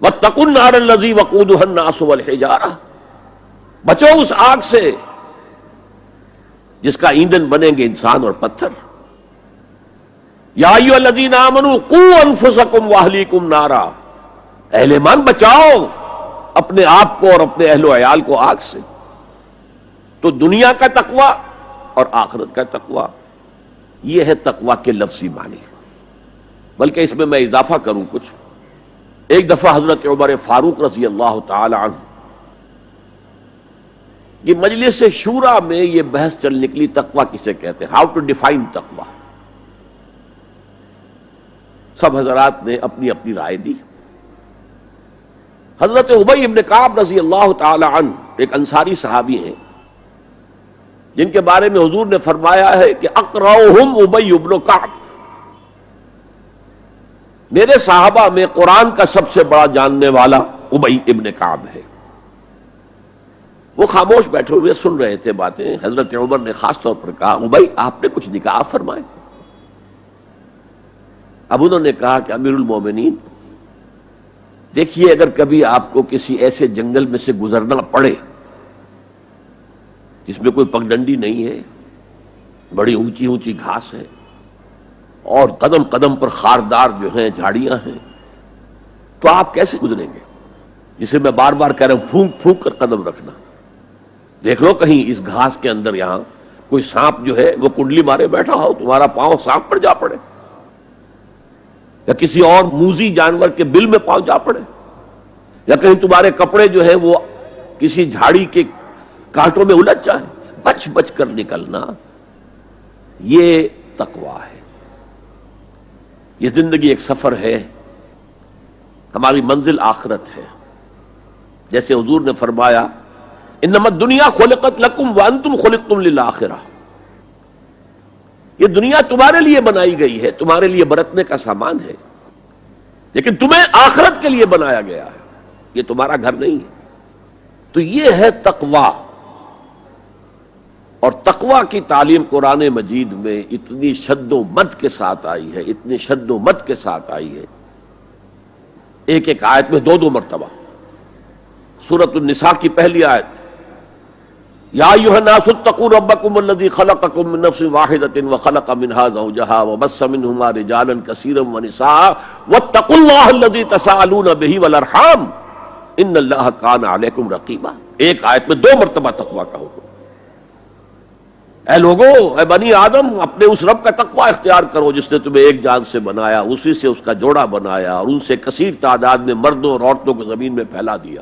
واتقوا النار الذی وقودها الناس والحجارہ، بچو اس آگ سے جس کا ایندھن بنیں گے انسان اور پتھر۔ یا ایھا الذین آمنوا قوا انفسکم واہلیکم نارا، اہل ایمان بچاؤ اپنے آپ کو اور اپنے اہل و عیال کو آگ سے۔ تو دنیا کا تقوی اور آخرت کا تقوی، یہ ہے تقوی کے لفظی معنی۔ بلکہ اس میں اضافہ کروں کچھ۔ ایک دفعہ حضرت عمر فاروق رضی اللہ تعالی عنہ یہ مجلس شورا میں یہ بحث چل نکلی، تقوی کسے کہتے ہیں، ہاؤ ٹو ڈیفائن تقوی۔ سب حضرات نے اپنی اپنی رائے دی۔ حضرت ابی ابن کعب رضی اللہ تعالی عنہ ایک انصاری صحابی ہیں جن کے بارے میں حضور نے فرمایا ہے کہ اقرأہم ابی ابن کعب، میرے صحابہ میں قرآن کا سب سے بڑا جاننے والا ابی ابن کعب ہے۔ وہ خاموش بیٹھے ہوئے سن رہے تھے باتیں۔ حضرت عمر نے خاص طور پر کہا، ابی آپ نے کچھ نکاح فرمائے؟ اب انہوں نے کہا کہ امیر المومنین دیکھیے، اگر کبھی آپ کو کسی ایسے جنگل میں سے گزرنا پڑے جس میں کوئی پگڈنڈی نہیں ہے، بڑی اونچی اونچی گھاس ہے اور قدم قدم پر خاردار جو ہیں جھاڑیاں ہیں، تو آپ کیسے گزریں گے؟ جسے میں بار بار کہہ رہا ہوں، پھونک پھونک کر قدم رکھنا۔ دیکھ لو کہیں اس گھاس کے اندر یہاں کوئی سانپ جو ہے وہ کنڈلی مارے بیٹھا ہو، تمہارا پاؤں سانپ پر جا پڑے، یا کسی اور موذی جانور کے بل میں پاؤں جا پڑے، یا کہیں تمہارے کپڑے جو ہے وہ کسی جھاڑی کے کانٹوں میں الجھ جائیں، بچ بچ کر نکلنا، یہ تقویٰ ہے۔ یہ زندگی ایک سفر ہے، ہماری منزل آخرت ہے۔ جیسے حضور نے فرمایا، انما الدنیا خلقت لکم وانتم خلقتم للآخرہ، یہ دنیا تمہارے لیے بنائی گئی ہے، تمہارے لیے برتنے کا سامان ہے، لیکن تمہیں آخرت کے لیے بنایا گیا ہے، یہ تمہارا گھر نہیں ہے۔ تو یہ ہے تقویٰ۔ اور تقویٰ کی تعلیم قرآن مجید میں اتنی شد و مد کے ساتھ آئی ہے، اتنی شد و مد کے ساتھ آئی ہے، ایک ایک آیت میں دو دو مرتبہ۔ سورۃ النساء کی پہلی آیت، یا ایھا الناس اتقوا ربکم الذی خلقکم من نفس واحدۃ وخلق منها زوجها وبث منہما رجالا کثیرا ونساء واتقوا اللہ الذی تساءلون بہ والارحام ان اللہ کان علیکم رقیبا۔ ایک آیت میں دو مرتبہ تقویٰ کا حکم۔ اے لوگو، اے بنی آدم، اپنے اس رب کا تقویٰ اختیار کرو جس نے تمہیں ایک جان سے بنایا، اسی سے اس کا جوڑا بنایا اور ان سے کثیر تعداد میں مردوں اور عورتوں کو زمین میں پھیلا دیا۔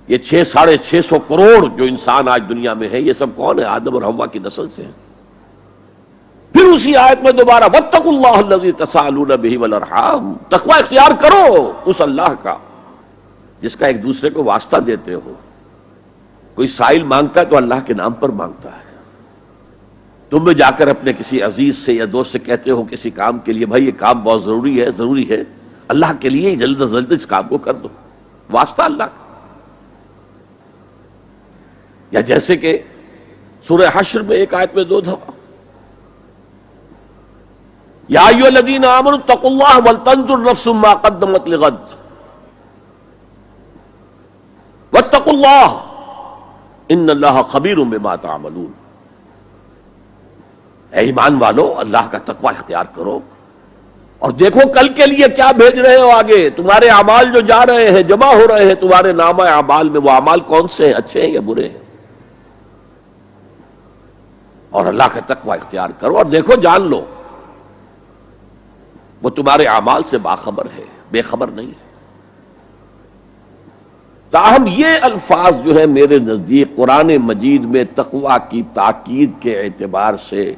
یہ 600-650 کروڑ جو انسان آج دنیا میں ہے، یہ سب کون ہے؟ آدم اور حوا کی نسل سے ہیں۔ پھر اسی آیت میں دوبارہ واتقوا اللہ الذی تساءلون بہ والارحام، تقویٰ اختیار کرو اس اللہ کا جس کا ایک دوسرے کو واسطہ دیتے ہو۔ کوئی سائل مانگتا ہے تو اللہ کے نام پر مانگتا ہے۔ تم بھی جا کر اپنے کسی عزیز سے یا دوست سے کہتے ہو کسی کام کے لیے، بھائی یہ کام بہت ضروری ہے، اللہ کے لیے جلد از جلد اس کام کو کر دو، واسطہ اللہ کا۔ یا جیسے کہ سورہ حشر میں ایک آیت میں دو دفعہ، یا ایھا الذین آمنوا اتقوا اللہ ولتنظر نفس ما قدمت لغد واتقوا اللہ ان اللہ خبیر بما تعملون۔ اے ایمان والو، اللہ کا تقوی اختیار کرو اور دیکھو کل کے لیے کیا بھیج رہے ہو آگے۔ تمہارے اعمال جو جا رہے ہیں، جمع ہو رہے ہیں تمہارے نامہ اعمال میں، وہ اعمال کون سے ہیں، اچھے ہیں یا برے ہیں؟ اور اللہ کا تقوی اختیار کرو اور دیکھو، جان لو وہ تمہارے اعمال سے باخبر ہے، بے خبر نہیں ہے۔ تاہم یہ الفاظ جو ہے میرے نزدیک قرآن مجید میں تقوی کی تاکید کے اعتبار سے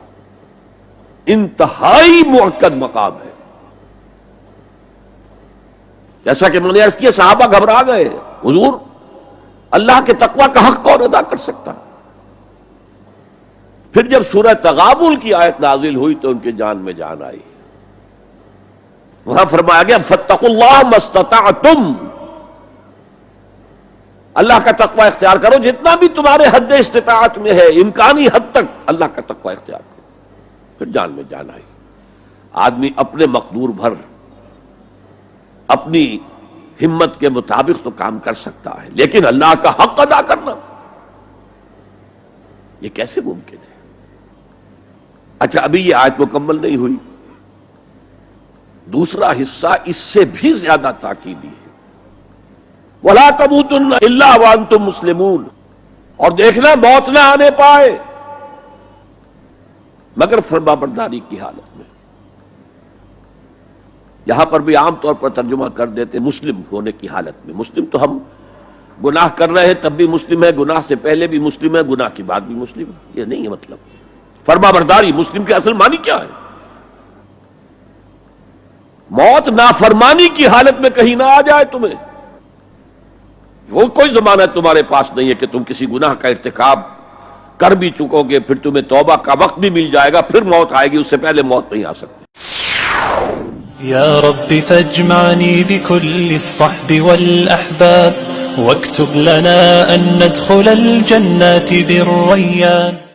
انتہائی مؤکد مقام ہے۔ جیسا کہ میں نے عرض کیا، صحابہ گھبرا گئے، حضور اللہ کے تقوی کا حق کون ادا کر سکتا؟ پھر جب سورہ تغابن کی آیت نازل ہوئی تو ان کے جان میں جان آئی۔ وہاں فرمایا گیا فاتقوا اللہ ما استطعتم، اللہ کا تقوی اختیار کرو جتنا بھی تمہارے حد استطاعت میں ہے، امکانی حد تک اللہ کا تقوی اختیار کرو۔ پھر جان میں جان آئی۔ آدمی اپنے مقدور بھر اپنی ہمت کے مطابق تو کام کر سکتا ہے، لیکن اللہ کا حق ادا کرنا یہ کیسے ممکن ہے؟ اچھا، ابھی یہ آیت مکمل نہیں ہوئی، دوسرا حصہ اس سے بھی زیادہ تاکیدی ہے، وَلَا تَمُوتُنَّ إِلَّا وَأَنْتُمْ مُسْلِمُونَ، اور دیکھنا موت نہ آنے پائے مگر فرمانبرداری کی حالت میں۔ یہاں پر بھی عام طور پر ترجمہ کر دیتے مسلم ہونے کی حالت میں۔ مسلم تو ہم گناہ کر رہے ہیں تب بھی مسلم ہے، گناہ سے پہلے بھی مسلم ہے، گناہ کے بعد بھی مسلم ہے، یہ نہیں ہے مطلب۔ فرمانبرداری مسلم کی اصل معنی کیا ہے؟ موت نافرمانی کی حالت میں کہیں نہ آ جائے تمہیں، وہ کوئی ضمانت تمہارے پاس نہیں ہے کہ تم کسی گناہ کا ارتکاب کر بھی چکو گے، پھر تمہیں توبہ کا وقت بھی مل جائے گا، پھر موت آئے گی، اس سے پہلے موت نہیں آ سکتی۔ يا رب فاجمعني بكل الصحب والأحباب واكتب لنا أن ندخل الجنات بالريان